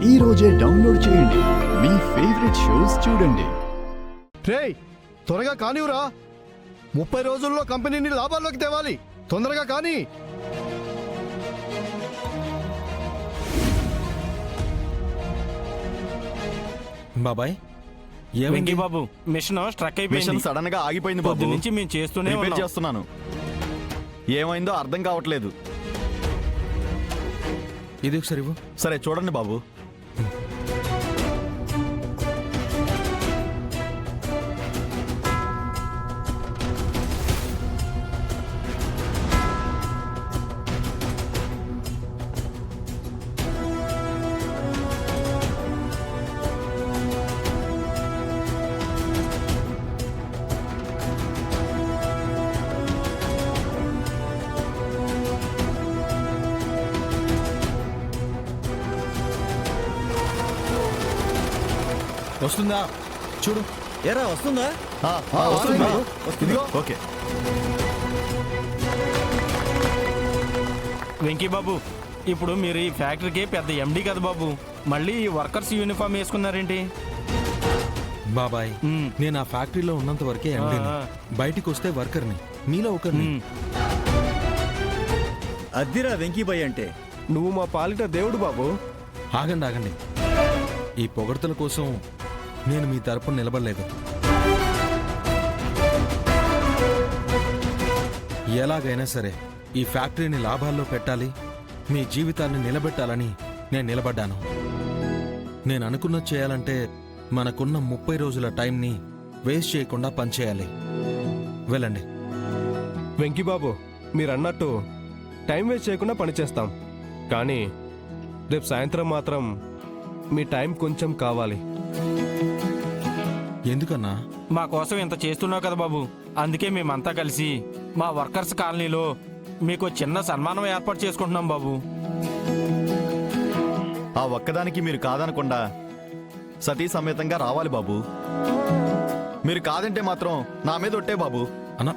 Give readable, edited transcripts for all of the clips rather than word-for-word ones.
ఈ రోజే డౌన్లోడ్ చేయండి. మీ ఫేవరెట్ షోస్ చూడండి. రేయ్ త్వరగా కానివ్వరా, 30 రోజుల్లో కంపెనీని లాభాల్లోకి తేవాలి. తొందరగా కానీ. బాబాయ్ వెంకీ బాబు, మిషన్ స్ట్రక్ అయిపోయింది. మిషన్ సడన్ గా ఆగిపోయింది బాబు. పొద్దు నుంచి మేము చేస్తూనే రిపేర్ ఉన్నాం. చేస్తున్నాను. ఏమైందో అర్థం కావట్లేదు. ఇది ఒకసారి ఇవ్వు. సరే చూడండి బాబు. వస్తుందా చూడు. ఎరా వస్తుందా? వస్తుంది బాబు. ఇదిగో. ఓకే. వెంకీ బాబు, ఇప్పుడు మీరు ఈ ఫ్యాక్టరీకి పెద్ద ఎండి కదా బాబు, మళ్ళీ ఈ వర్కర్స్ యూనిఫామ్ వేసుకున్నారేంటి? బాబాయ్ మ్. నేను ఆ ఫ్యాక్టరీలో ఉన్నంత వరకే ఎండీని. ఆ. బయటికి వస్తే వర్కర్ని, మీలో ఒకరిని. అద్దిరా వెంకీబాయ్ అంటే. నువ్వు మా పాలిట దేవుడు బాబు. ఆగండి ఆగండి, ఈ పొగడ్తల కోసం నేను మీ తరపున నిలబడలేదు. ఎలాగైనా సరే ఈ ఫ్యాక్టరీని లాభాల్లో పెట్టాలి, మీ జీవితాన్ని నిలబెట్టాలని నేను నిలబడ్డాను. నేను అనుకున్నది చేయాలంటే మనకున్న 30 రోజుల టైంని వేస్ట్ చేయకుండా పనిచేయాలి. వెళ్ళండి. వెంకీబాబు, మీరన్నట్టు టైం వేస్ట్ చేయకుండా పనిచేస్తాం. కానీ రేపు సాయంత్రం మాత్రం మీ టైం కొంచెం కావాలి. ఎందుకన్నా? మా కోసం ఇంత చేస్తున్నావు కదా బాబు, అందుకే మేమంతా కలిసి మా వర్కర్స్ కాలనీలో మీకు చిన్న సన్మానం ఏర్పాటు చేసుకుంటున్నాం బాబు. ఆ ఒక్కదానికి మీరు కాదనకుండా సతీ సమేతంగా రావాలి బాబు. మీరు కాదంటే మాత్రం నా మీద ఒట్టే బాబు. అన్నా,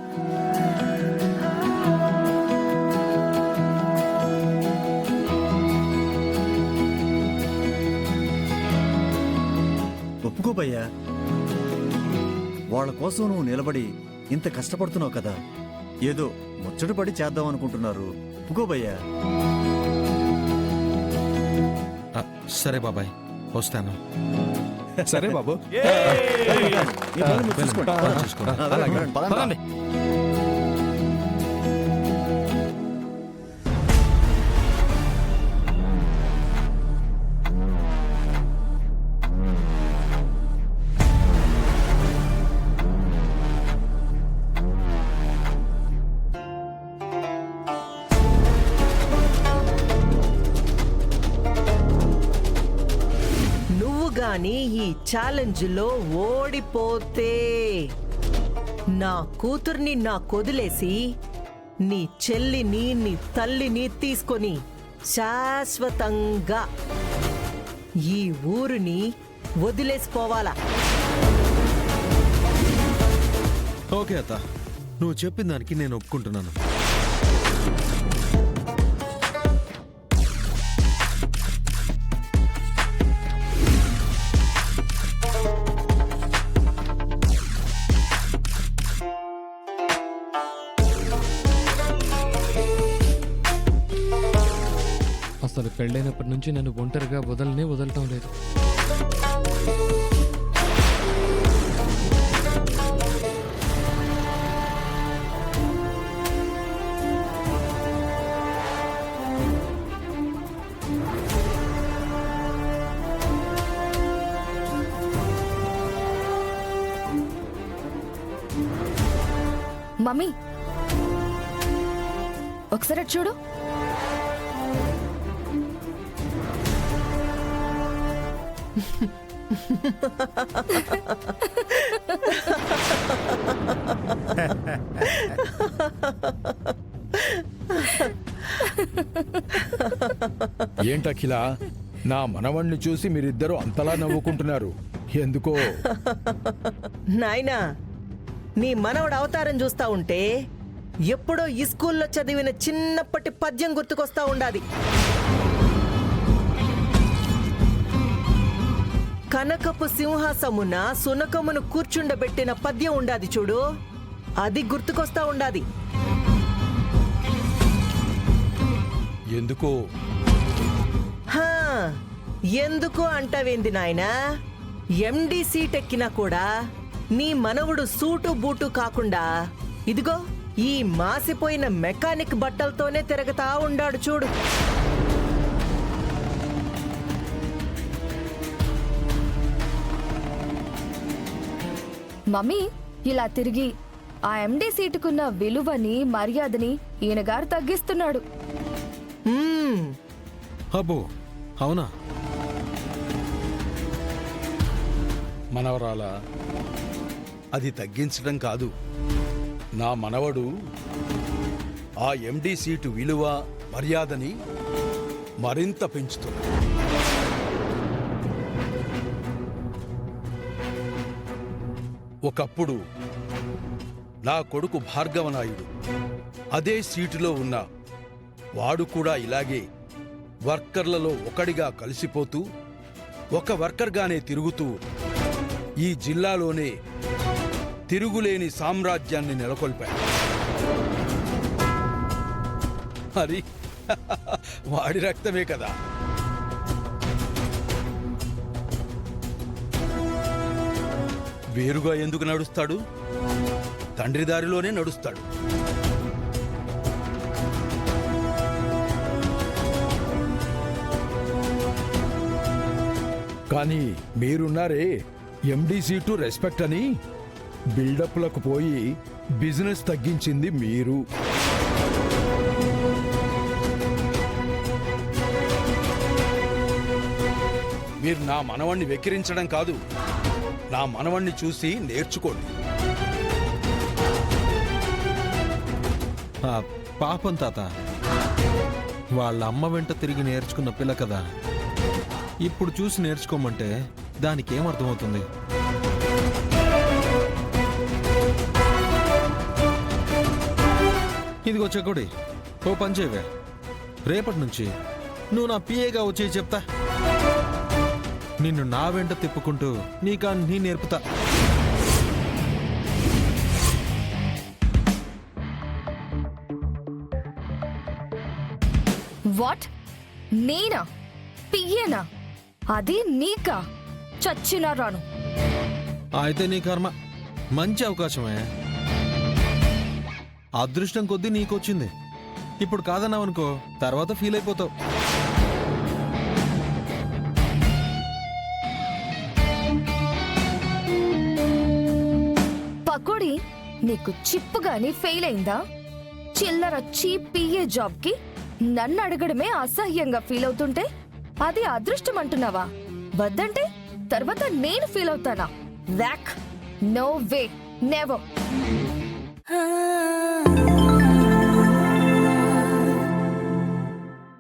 ఒప్పుకోబయ్యా, వాళ్ళ కోసం నువ్వు నిలబడి ఇంత కష్టపడుతున్నావు కదా, ఏదో ముచ్చటపడి చేద్దాం అనుకుంటున్నారు. ఒప్పుకోబయ్యా. సరే బాబాయ్, వస్తాను. సరే బాబు. మీ పనులు మీరు చూసుకోండి. చూసుకోండి. వెళ్ళండి. పదండి. పదండి. నువ్వు గాని ఈ ఛాలెంజ్ లో ఓడిపోతే నా కూతుర్ని కొదిలేసి నీ చెల్లిని నీ తల్లిని తీసుకొని శాశ్వతంగా ఈ ఊరిని వదిలేసిపోవాలా? ఓకే అత్త, నువ్వు చెప్పిన దానికి నేను ఒప్పుకుంటున్నాను. అసలు పెళ్ళైనప్పటి నుంచి నన్ను ఒంటరిగా వదలటం లేదు. మమ్మీ, ఒకసారి చూడు. ఏంటఖిల, నా మనవణ్ణి చూసి మీరిద్దరూ అంతలా నవ్వుకుంటున్నారు ఎందుకో? నాయనా, నీ మనవడు అవతారం చూస్తా ఉంటే ఎప్పుడో ఈ స్కూల్లో చదివిన చిన్నప్పటి పద్యం గుర్తుకొస్తా ఉండాది. కనకపు సింహాసమున సునకమును కూర్చుండబెట్టిన పద్యం ఉండాది చూడు, అది గుర్తుకొస్తా ఉండాది. ఎందుకో హా, ఎందుకు అంటావేంది నాయనా? ఎండి సీట్ ఎక్కినా కూడా నీ మనవుడు సూటు బూటు కాకుండా ఇదిగో ఈ మాసిపోయిన మెకానిక్ బట్టలతోనే తిరగతా ఉండాడు చూడు. మమ్మీ ఇలా తిరిగి ఆ ఎండి సీటుకున్న విలువని మర్యాదని ఈయన గారు తగ్గిస్తున్నాడు. మ్మ్. అబ్బో అవునా? మనవరాలా, అది తగ్గించడం కాదు. నా మనవడు ఆ ఎండి సీటు విలువ మర్యాదని మరింత పెంచుతున్నాడు. ఒకప్పుడు నా కొడుకు భార్గవనాయుడు అదే సీటులో ఉన్న వాడు కూడా ఇలాగే వర్కర్లలో ఒకడిగా కలిసిపోతూ ఒక వర్కర్గానే తిరుగుతూ ఈ జిల్లాలోనే తిరుగులేని సామ్రాజ్యాన్ని నెలకొల్పాడు. మరి వాడి రక్తమే కదా. వేరుగా ఎందుకు నడుస్తాడు? తండ్రి దారిలోనే నడుస్తాడు. కానీ మీరున్నారే ఎండి సీటు రెస్పెక్ట్ అని, బిల్డప్లకు పోయి బిజినెస్ తగ్గించింది మీరు. మీరు నా మనవణ్ణి వెక్కిరించడం కాదు, నా మనవణ్ణి చూసి నేర్చుకోండి. ఆ పాపం తాత, వాళ్ళ అమ్మ వెంట తిరిగి నేర్చుకున్న పిల్ల కదా, ఇప్పుడు చూసి నేర్చుకోమంటే దానికి ఏమర్థమవుతుంది? ఇదిగో చెక్కుడి, ఓ పని చేయవే, రేపటి నుంచి నువ్వు నా పిఏగా వచ్చి చెప్తా. నిన్ను నా వెంట తిప్పుకుంటూ నీకా నీ నేర్పుతా. వాట్? నేనా? పియ్యేనా? అది నీకా? చచ్చినా రాను. అయితే నీ కర్మ, మంచి అవకాశమే. అదృష్టం కొద్దీ నీకొచ్చింది. ఇప్పుడు కాదన్నావనుకో తర్వాత ఫీల్ అయిపోతావు. పకోడి, నీకు చిప్పు గాని ఫెయిల్ అయిందా? చిల్లర చీప్ పిఏ జాబ్ కి నన్ను అడగడమే అసహ్యంగా ఫీల్ అవుతుంటే అది అదృష్టం అంటున్నావా? వద్దంటే తర్వాత నేను ఫీల్ అవుతానా? Yuck, no way, never.